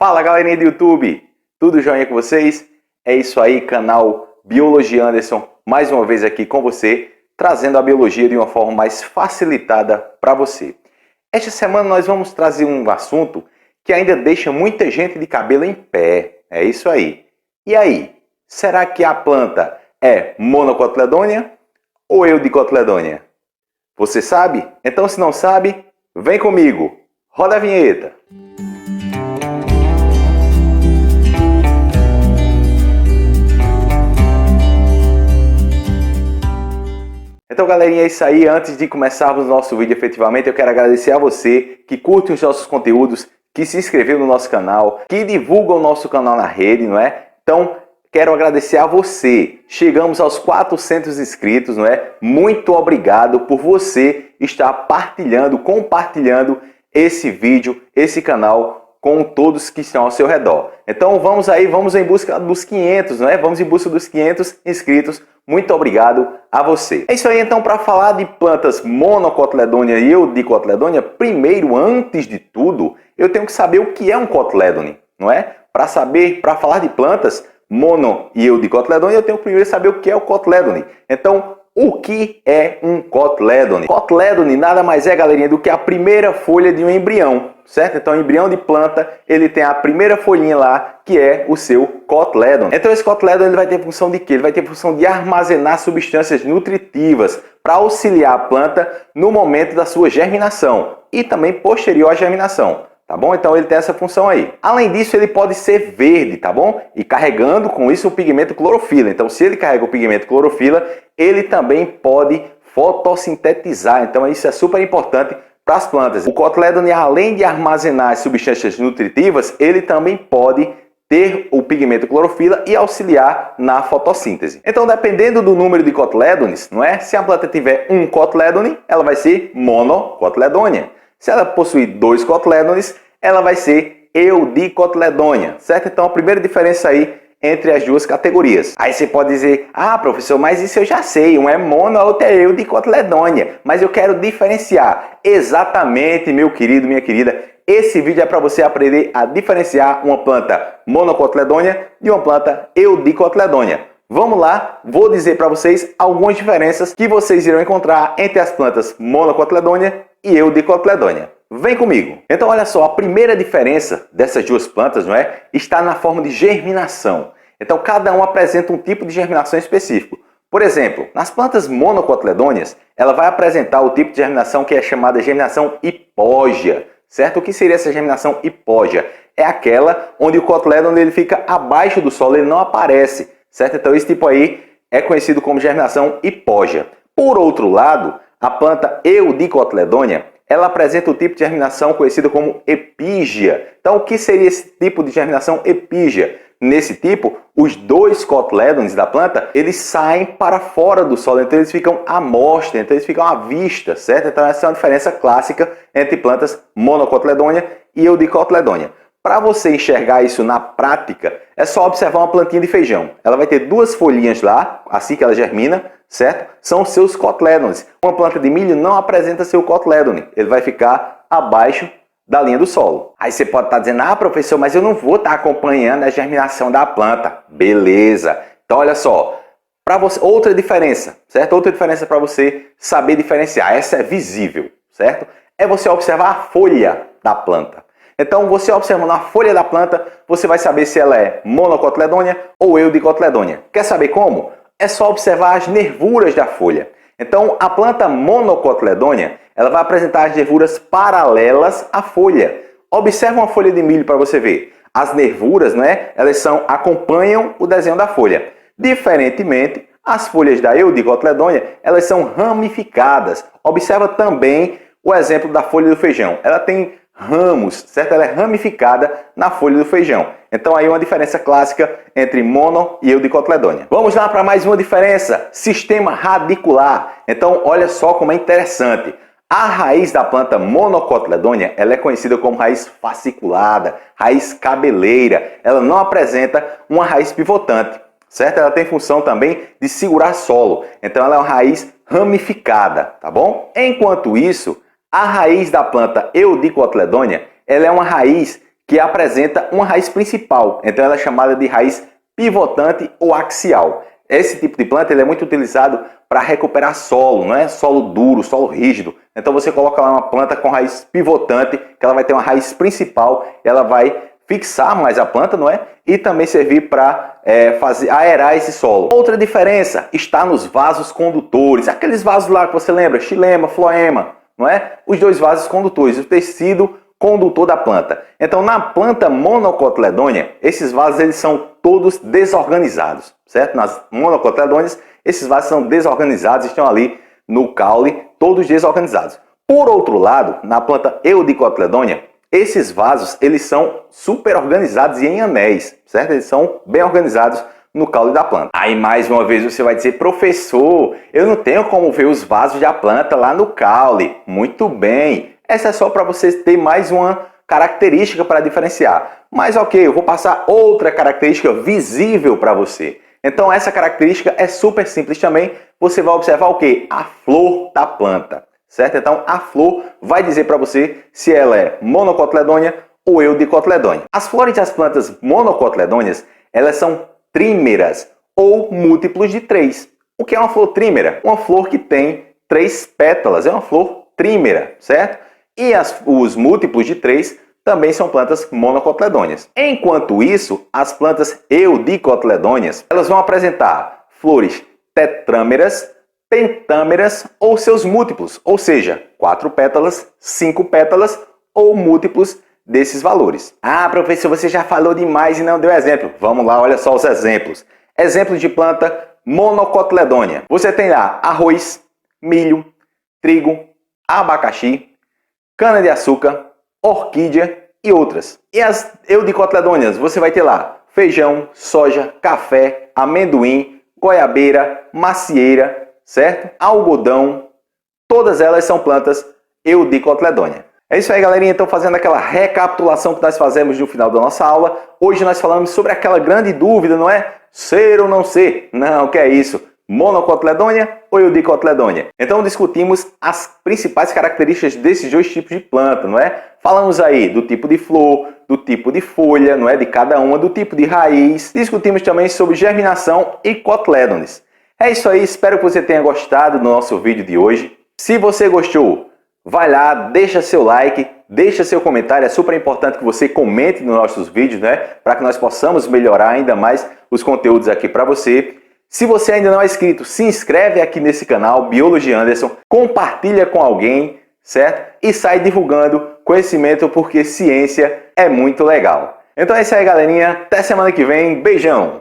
Fala galerinha do YouTube, tudo jóia com vocês? É isso aí, canal Biologia Anderson, mais uma vez aqui com você, trazendo a biologia de uma forma mais facilitada para você. Esta semana nós vamos trazer um assunto que ainda deixa muita gente de cabelo em pé, é isso aí. E aí, será que a planta é monocotiledônea ou eudicotiledônea? Você sabe? Então se não sabe, vem comigo, roda a vinheta! Então galerinha, é isso aí. Antes de começarmos o nosso vídeo efetivamente, eu quero agradecer a você que curte os nossos conteúdos, que se inscreveu no nosso canal, que divulga o nosso canal na rede, não é? Então, quero agradecer a você. Chegamos aos 400 inscritos, não é? Muito obrigado por você estar compartilhando esse vídeo, esse canal com todos que estão ao seu redor. Então vamos em busca dos 500, não é? Vamos em busca dos 500 inscritos. Muito obrigado a você. É isso aí, então, para falar de plantas monocotiledônea e eudicotiledônea, primeiro, antes de tudo, eu tenho que saber o que é um cotiledônea, não é? Para falar de plantas mono e eudicotiledônea, eu tenho que primeiro saber o que é o cotiledônea. Então, o que é um cotiledônea? Cotiledônea nada mais é, galerinha, do que a primeira folha de um embrião, certo? Então, o embrião de planta, ele tem a primeira folhinha lá, que é o seu cotiledônea. Então, esse cotiledônea ele vai ter função de quê? Ele vai ter função de armazenar substâncias nutritivas para auxiliar a planta no momento da sua germinação e também posterior à germinação. Tá bom? Então ele tem essa função aí. Além disso, ele pode ser verde, tá bom? E carregando com isso o pigmento clorofila. Então, se ele carrega o pigmento clorofila, ele também pode fotossintetizar. Então, isso é super importante para as plantas. O cotiledônea, além de armazenar as substâncias nutritivas, ele também pode ter o pigmento clorofila e auxiliar na fotossíntese. Então, dependendo do número de cotiledôneas, não é? Se a planta tiver um cotiledônea, ela vai ser monocotiledônea. Se ela possuir 2 cotiledôneas, ela vai ser eudicotiledônea, certo? Então, a primeira diferença aí entre as duas categorias. Aí você pode dizer, ah, professor, mas isso eu já sei, um é mono, a outra é eudicotiledônea, mas eu quero diferenciar. Exatamente, meu querido, minha querida, esse vídeo é para você aprender a diferenciar uma planta monocotiledônea de uma planta eudicotiledônea. Vamos lá, vou dizer para vocês algumas diferenças que vocês irão encontrar entre as plantas monocotiledônea e eudicotiledônea. Vem comigo! Então olha só, a primeira diferença dessas duas plantas, não é? Está na forma de germinação. Então cada um apresenta um tipo de germinação específico. Por exemplo, nas plantas monocotiledôneas, ela vai apresentar o tipo de germinação que é chamada germinação hipógea, certo? O que seria essa germinação hipógea? É aquela onde o cotiledônea ele fica abaixo do solo, ele não aparece, certo? Então esse tipo aí é conhecido como germinação hipógea. Por outro lado, a planta eudicotiledônea, ela apresenta o tipo de germinação conhecido como epígea. Então, o que seria esse tipo de germinação epígea? Nesse tipo, os 2 cotiledôneas da planta, eles saem para fora do solo, então eles ficam à mostra, então eles ficam à vista, certo? Então, essa é uma diferença clássica entre plantas monocotiledônea e eudicotiledônea. Para você enxergar isso na prática, é só observar uma plantinha de feijão. Ela vai ter 2 folhinhas lá, assim que ela germina, certo? São os seus cotiledôneas. Uma planta de milho não apresenta seu cotiledônea. Ele vai ficar abaixo da linha do solo. Aí você pode estar dizendo, ah, professor, mas eu não vou estar acompanhando a germinação da planta. Beleza. Então, olha só. Para você, outra diferença, certo? Outra diferença para você saber diferenciar. Essa é visível, certo? É você observar a folha da planta. Então, você observando a folha da planta, você vai saber se ela é monocotiledônea ou eudicotiledônea. Quer saber como? É só observar as nervuras da folha. Então, a planta monocotiledônea, ela vai apresentar as nervuras paralelas à folha. Observe uma folha de milho para você ver. As nervuras, né, elas acompanham o desenho da folha. Diferentemente, as folhas da eudicotiledônea, elas são ramificadas. Observa também o exemplo da folha do feijão. Ela tem ramos, certo? Ela é ramificada na folha do feijão. Então aí uma diferença clássica entre mono e eudicotiledônea. Vamos lá para mais uma diferença, sistema radicular. Então olha só como é interessante. A raiz da planta monocotiledônea, ela é conhecida como raiz fasciculada, raiz cabeleira. Ela não apresenta uma raiz pivotante, certo? Ela tem função também de segurar solo. Então ela é uma raiz ramificada, tá bom? Enquanto isso, a raiz da planta eudicotiledônea, ela é uma raiz que apresenta uma raiz principal. Então ela é chamada de raiz pivotante ou axial. Esse tipo de planta ele é muito utilizado para recuperar solo, não é? Solo duro, solo rígido. Então você coloca lá uma planta com raiz pivotante, que ela vai ter uma raiz principal, ela vai fixar mais a planta, não é? E também servir para aerar esse solo. Outra diferença está nos vasos condutores. Aqueles vasos lá que você lembra, xilema, floema, não é? Os dois vasos condutores, o tecido condutor da planta. Então, na planta monocotiledônea, esses vasos eles são todos desorganizados, certo? Nas monocotiledôneas, esses vasos são desorganizados, estão ali no caule, todos desorganizados. Por outro lado, na planta eudicotiledônea, esses vasos eles são super organizados e em anéis, certo? Eles são bem organizados no caule da planta. Aí mais uma vez você vai dizer, professor, eu não tenho como ver os vasos da planta lá no caule. Muito bem, essa é só para você ter mais uma característica para diferenciar. Mas ok, eu vou passar outra característica visível para você. Então essa característica é super simples também. Você vai observar o quê? A flor da planta, certo? Então a flor vai dizer para você se ela é monocotiledônea ou eudicotiledônea. As flores das plantas monocotiledôneas, elas são trímeras ou múltiplos de 3. O que é uma flor trímera? Uma flor que tem 3 pétalas, é uma flor trímera, certo? E os múltiplos de 3 também são plantas monocotiledôneas. Enquanto isso, as plantas eudicotiledôneas, elas vão apresentar flores tetrâmeras, pentâmeras ou seus múltiplos, ou seja, 4 pétalas, 5 pétalas ou múltiplos desses valores. Ah, professor, você já falou demais e não deu exemplo. Vamos lá, olha só os exemplos. Exemplos de planta monocotiledônea. Você tem lá arroz, milho, trigo, abacaxi, cana-de-açúcar, orquídea e outras. E as eudicotiledôneas, você vai ter lá feijão, soja, café, amendoim, goiabeira, macieira, certo? Algodão, todas elas são plantas eudicotiledôneas. É isso aí, galerinha. Então, fazendo aquela recapitulação que nós fazemos no final da nossa aula, hoje nós falamos sobre aquela grande dúvida, não é? Ser ou não ser? Não, que é isso? Monocotiledônea ou eudicotiledônea? Então discutimos as principais características desses dois tipos de planta, não é? Falamos aí do tipo de flor, do tipo de folha, não é? De cada uma, do tipo de raiz. Discutimos também sobre germinação e cotilédones. É isso aí, espero que você tenha gostado do nosso vídeo de hoje. Se você gostou, vai lá, deixa seu like, deixa seu comentário. É super importante que você comente nos nossos vídeos, né? Para que nós possamos melhorar ainda mais os conteúdos aqui para você. Se você ainda não é inscrito, se inscreve aqui nesse canal, Biologia Anderson, compartilha com alguém, certo? E sai divulgando conhecimento, porque ciência é muito legal. Então é isso aí, galerinha. Até semana que vem. Beijão!